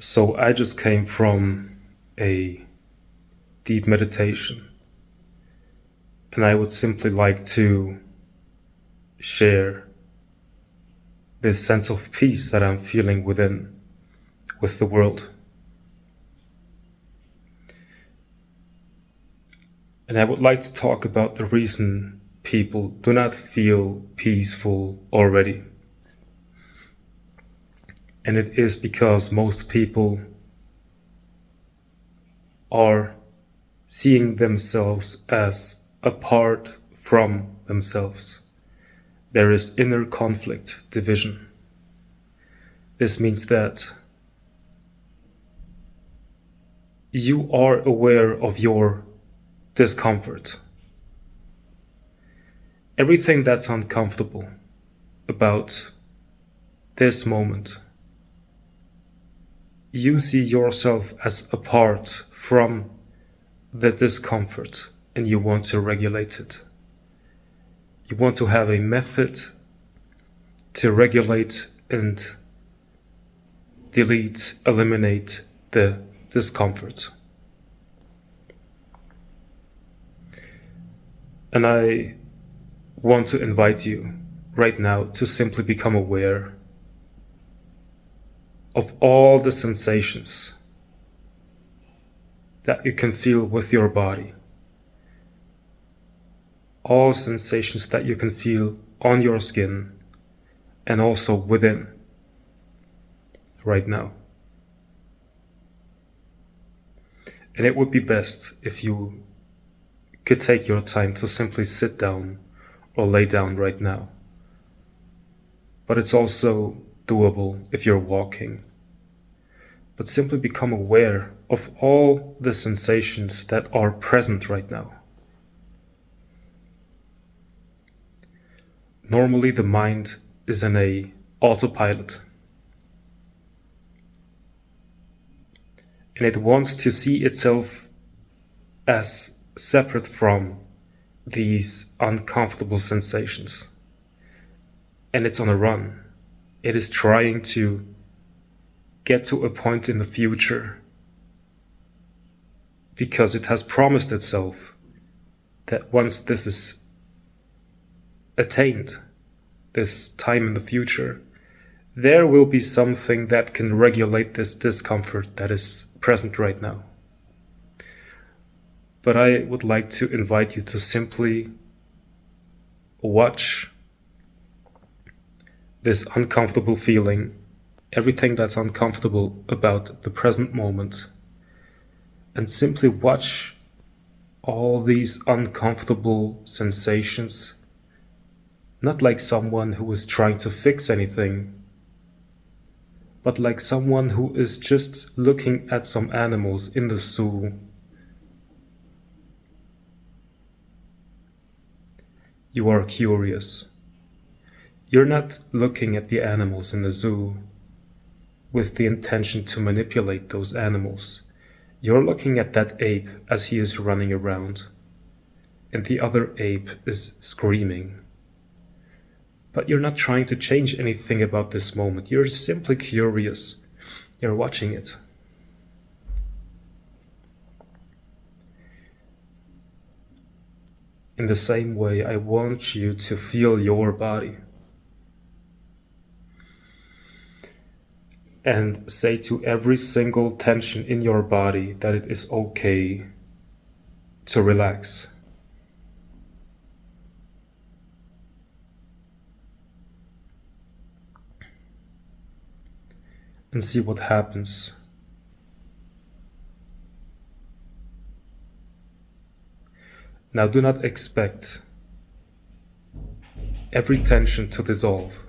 So I just came from a deep meditation, and I would simply like to share this sense of peace that I'm feeling within with the world. And I would like to talk about the reason people do not feel peaceful already. And it is because most people are seeing themselves as apart from themselves. There is inner conflict, division. This means that you are aware of your discomfort. Everything that's uncomfortable about this moment, you see yourself as apart from the discomfort and you want to regulate it. You want to have a method to regulate and delete, eliminate the discomfort. And I want to invite you right now to simply become aware of all the sensations that you can feel with your body. All sensations that you can feel on your skin and also within right now. And it would be best if you could take your time to simply sit down or lay down right now. But it's also doable if you're walking. But simply become aware of all the sensations that are present right now. Normally the mind is in a autopilot. And it wants to see itself as separate from these uncomfortable sensations. And it's on a run. It is trying to get to a point in the future because it has promised itself that once this is attained, this time in the future, there will be something that can regulate this discomfort that is present right now. But I would like to invite you to simply watch this uncomfortable feeling, everything that's uncomfortable about the present moment, and simply watch all these uncomfortable sensations, not like someone who is trying to fix anything, but like someone who is just looking at some animals in the zoo. You are curious. You're not looking at the animals in the zoo with the intention to manipulate those animals. You're looking at that ape as he is running around, and the other ape is screaming. But you're not trying to change anything about this moment. You're simply curious. You're watching it. In the same way, I want you to feel your body. And say to every single tension in your body that it is okay to relax. And see what happens. Now do not expect every tension to dissolve.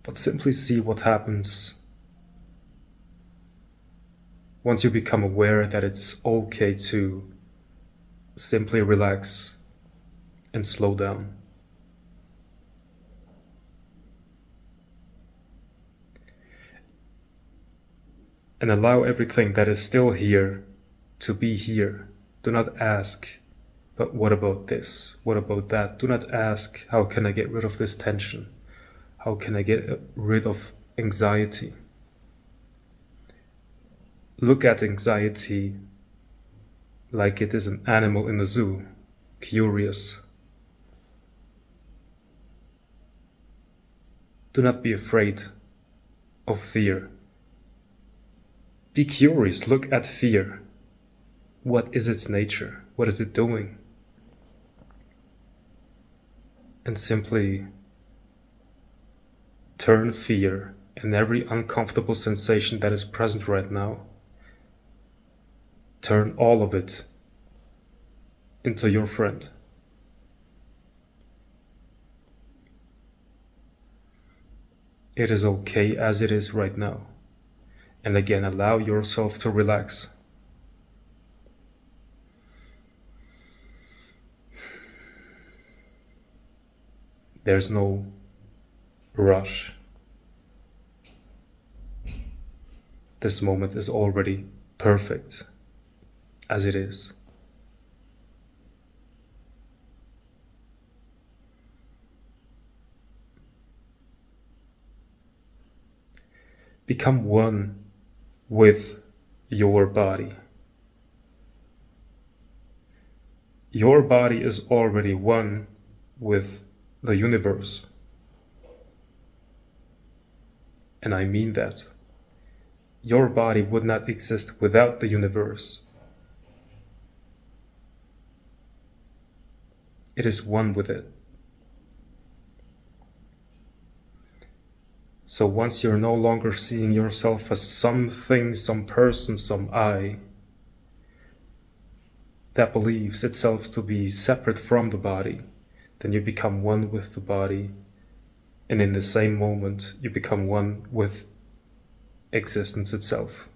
But simply see what happens once you become aware that it's okay to simply relax and slow down. And allow everything that is still here to be here. Do not ask But what about this? What about that? Do not ask, how can I get rid of this tension? How can I get rid of anxiety? Look at anxiety like it is an animal in the zoo, curious. Do not be afraid of fear. Be curious, look at fear. What is its nature? What is it doing? And simply turn fear and every uncomfortable sensation that is present right now, turn all of it into your friend. It is okay as it is right now. And again, allow yourself to relax. There's no rush. This moment is already perfect as it is. Become one with your body. Your body is already one with the universe. And I mean that. Your body would not exist without the universe. It is one with it. So once you're no longer seeing yourself as something, some person, some I, that believes itself to be separate from the body, then you become one with the body, and in the same moment you become one with existence itself.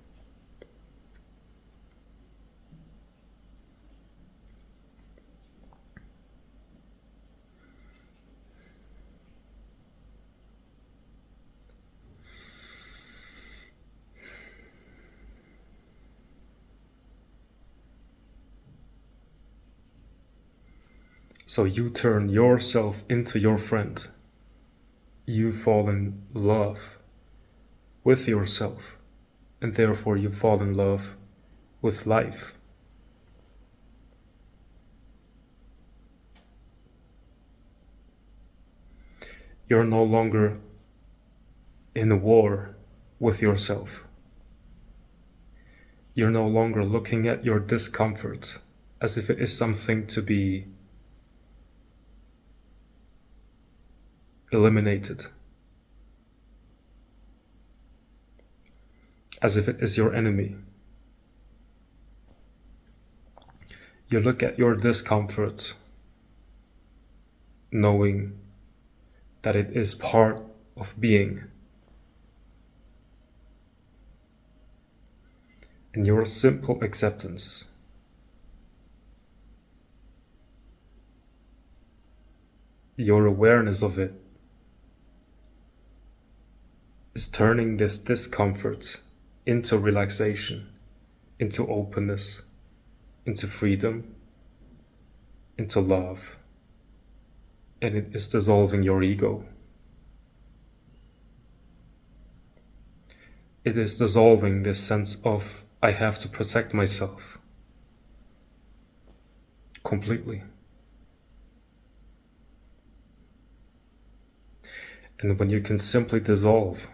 So you turn yourself into your friend. You fall in love with yourself, and therefore you fall in love with life. You're no longer in a war with yourself. You're no longer looking at your discomfort as if it is something to be eliminated, as if it is your enemy. You look at your discomfort knowing that it is part of being. And your simple acceptance your awareness of it is turning this discomfort into relaxation, into openness, into freedom, into love, and it is dissolving your ego. It is dissolving this sense of I have to protect myself completely. And when you can simply dissolve,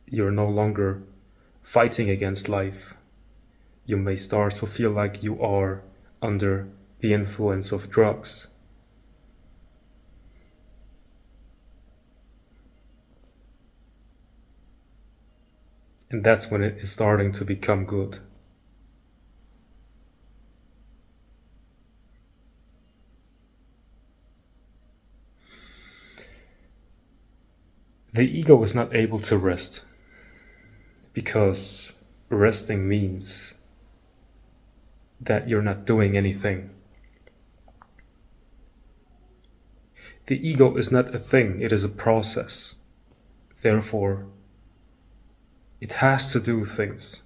you're no longer fighting against life. You may start to feel like you are under the influence of drugs. And that's when it is starting to become good. The ego is not able to rest, because resting means that you're not doing anything. The ego is not a thing, it is a process. Therefore, it has to do things.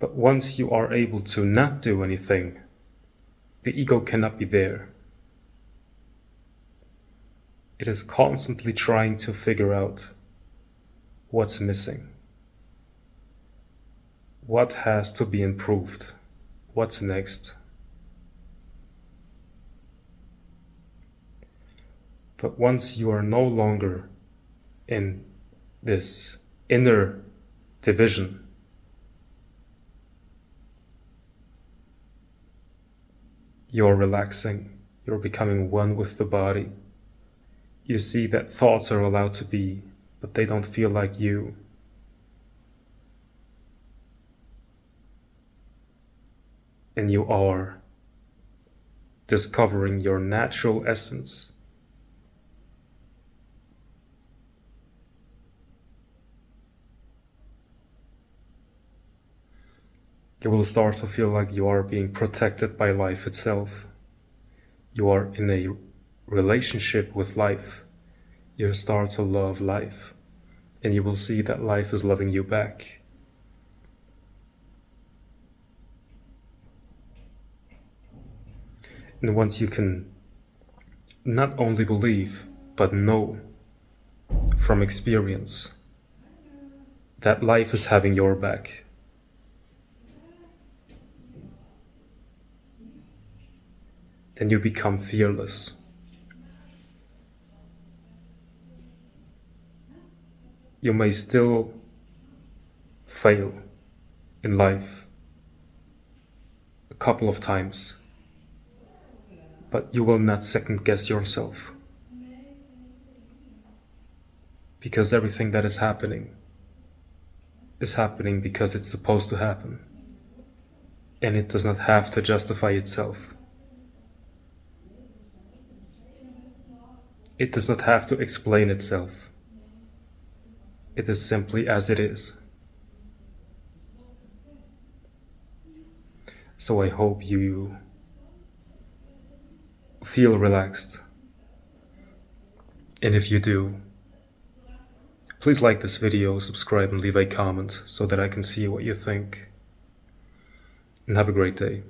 But once you are able to not do anything, The ego cannot be there. It is constantly trying to figure out what's missing, what has to be improved, what's next. But once you are no longer in this inner division, you're relaxing, you're becoming one with the body. You see that thoughts are allowed to be, but they don't feel like you. And you are discovering your natural essence. You will start to feel like you are being protected by life itself. You are in a relationship with life. You start to love life, and you will see that life is loving you back. And once you can not only believe, but know from experience that life is having your back, then you become fearless. You may still fail in life a couple of times, but you will not second guess yourself, because everything that is happening because it's supposed to happen, and it does not have to justify itself. It does not have to explain itself. It is simply as it is. So I hope you feel relaxed. And if you do, please like this video, subscribe, and leave a comment so that I can see what you think. And have a great day.